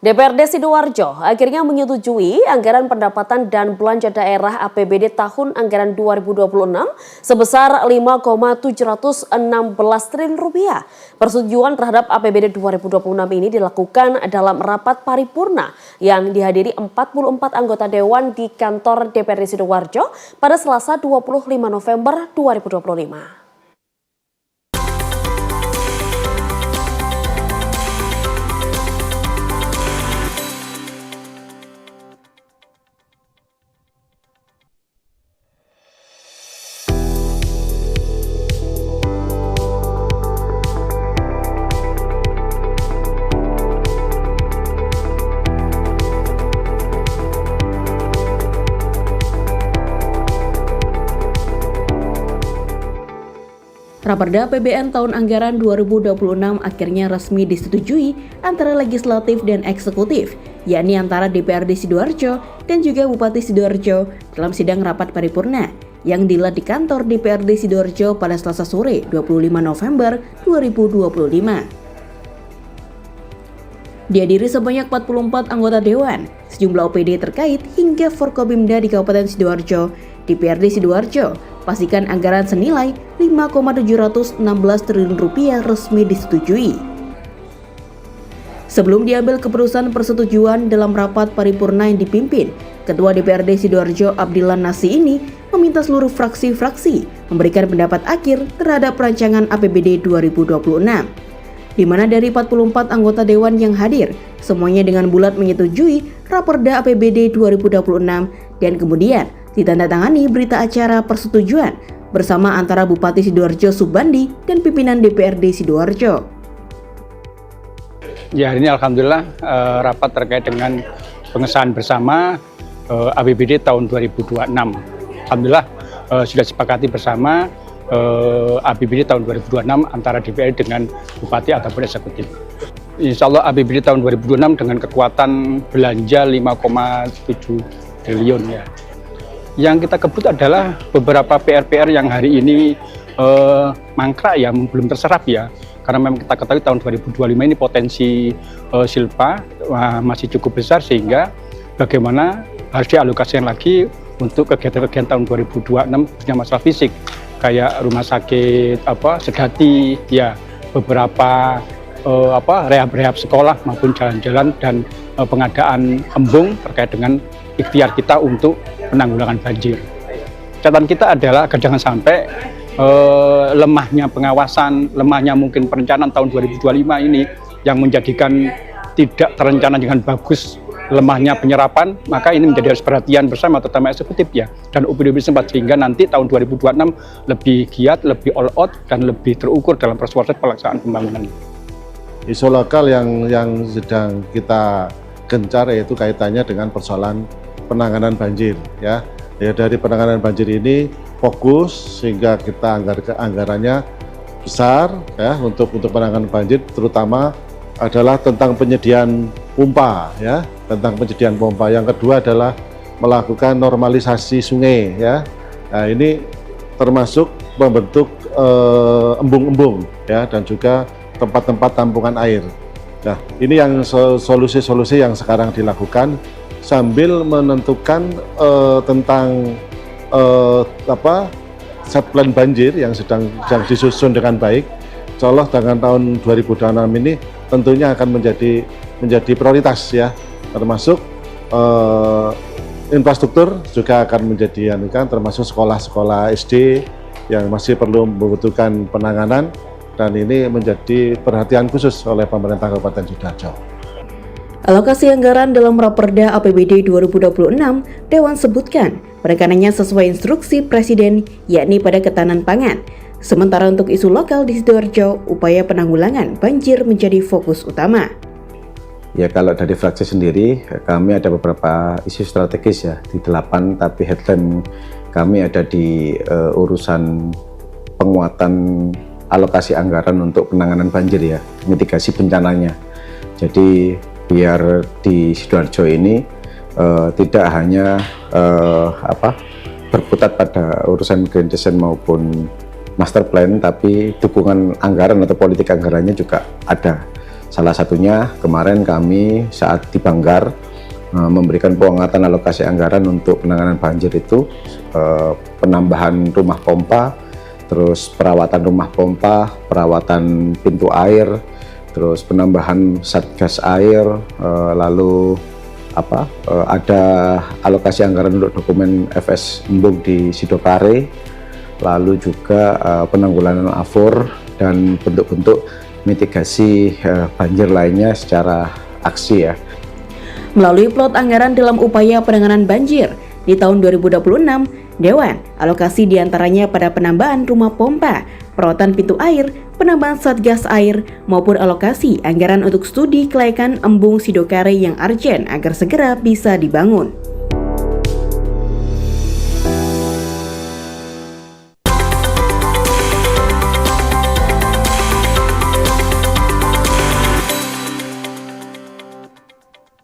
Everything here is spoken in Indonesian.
DPRD Sidoarjo akhirnya menyetujui anggaran pendapatan dan belanja daerah APBD tahun anggaran 2026 sebesar 5,716 triliun rupiah. Persetujuan terhadap APBD 2026 ini dilakukan dalam rapat paripurna yang dihadiri 44 anggota dewan di kantor DPRD Sidoarjo pada Selasa 25 November 2025. Raperda APBN tahun anggaran 2026 akhirnya resmi disetujui antara legislatif dan eksekutif, yakni antara DPRD Sidoarjo dan juga Bupati Sidoarjo dalam sidang rapat paripurna yang digelar di kantor DPRD Sidoarjo pada Selasa sore 25 November 2025. Dihadiri sebanyak 44 anggota dewan, sejumlah OPD terkait hingga Forkopimda di Kabupaten Sidoarjo. DPRD Sidoarjo pastikan anggaran senilai 5,716 triliun rupiah resmi disetujui. Sebelum diambil keputusan persetujuan dalam rapat paripurna yang dipimpin, Ketua DPRD Sidoarjo Abdillah Nasi ini meminta seluruh fraksi-fraksi memberikan pendapat akhir terhadap rancangan APBD 2026. Di mana dari 44 anggota dewan yang hadir, semuanya dengan bulat menyetujui Raperda APBD 2026 dan kemudian ditandatangani berita acara persetujuan bersama antara Bupati Sidoarjo Subandi dan pimpinan DPRD Sidoarjo. Ya, hari ini alhamdulillah rapat terkait dengan pengesahan bersama APBD tahun 2026. Alhamdulillah sudah sepakati bersama APBD tahun 2026 antara DPRD dengan Bupati ataupun eksekutif. Insya Allah APBD tahun 2026 dengan kekuatan belanja 5,7 triliun ya. Yang kita kebut adalah beberapa PR-PR yang hari ini mangkrak ya, belum terserap ya. Karena memang kita ketahui tahun 2025 ini potensi silpa masih cukup besar, sehingga bagaimana harus dialokasikan lagi untuk kegiatan-kegiatan tahun 2026 punya masalah fisik kayak rumah sakit Sedati ya, beberapa rehab-rehab sekolah maupun jalan-jalan dan pengadaan embung terkait dengan ikhtiar kita untuk penanggulangan banjir. Catatan kita adalah agar jangan sampai lemahnya pengawasan, lemahnya mungkin perencanaan tahun 2025 ini yang menjadikan tidak terencana dengan bagus, lemahnya penyerapan, maka ini menjadi harus perhatian bersama terutama eksekutif ya dan UPD sempat, sehingga nanti tahun 2026 lebih giat, lebih all out dan lebih terukur dalam proses pelaksanaan pembangunan. Isu lokal yang sedang kita gencar yaitu kaitannya dengan persoalan penanganan banjir ya. Dari penanganan banjir ini fokus sehingga kita anggarannya besar ya untuk penanganan banjir, terutama adalah tentang penyediaan pompa ya, tentang penyediaan pompa. Yang kedua adalah melakukan normalisasi sungai ya. Nah, ini termasuk membentuk embung-embung ya dan juga tempat-tempat tampungan air. Nah, ini yang solusi-solusi yang sekarang dilakukan sambil menentukan tentang set plan banjir yang sedang disusun dengan baik. Insya Allah dengan tahun 2026 ini tentunya akan menjadi prioritas ya, termasuk infrastruktur juga akan menjadi termasuk sekolah-sekolah SD yang masih perlu membutuhkan penanganan, dan ini menjadi perhatian khusus oleh pemerintah Kabupaten Sidoarjo. Alokasi anggaran dalam Raperda APBD 2026, Dewan sebutkan penekanannya sesuai instruksi Presiden, yakni pada ketahanan pangan. Sementara untuk isu lokal di Sidoarjo, upaya penanggulangan banjir menjadi fokus utama. Ya, kalau dari fraksi sendiri, kami ada beberapa isu strategis ya, di 8, tapi headline kami ada di urusan penguatan alokasi anggaran untuk penanganan banjir ya, mitigasi bencananya. Jadi biar di Sidoarjo ini tidak hanya berputar pada urusan green design maupun master plan, tapi dukungan anggaran atau politik anggarannya juga ada. Salah satunya kemarin kami saat di Banggar memberikan penguatan alokasi anggaran untuk penanganan banjir itu, penambahan rumah pompa, terus perawatan rumah pompa, perawatan pintu air, terus penambahan satgas air, lalu ada alokasi anggaran untuk dokumen FS Embung di Sidokare, lalu juga penanggulangan AFOR dan bentuk-bentuk mitigasi banjir lainnya secara aksi ya. Melalui plot anggaran dalam upaya penanganan banjir di tahun 2026, Dewan alokasi diantaranya pada penambahan rumah pompa, perawatan pintu air, penambahan satgas air, maupun alokasi anggaran untuk studi kelayakan Embung Sidokare yang urgent agar segera bisa dibangun.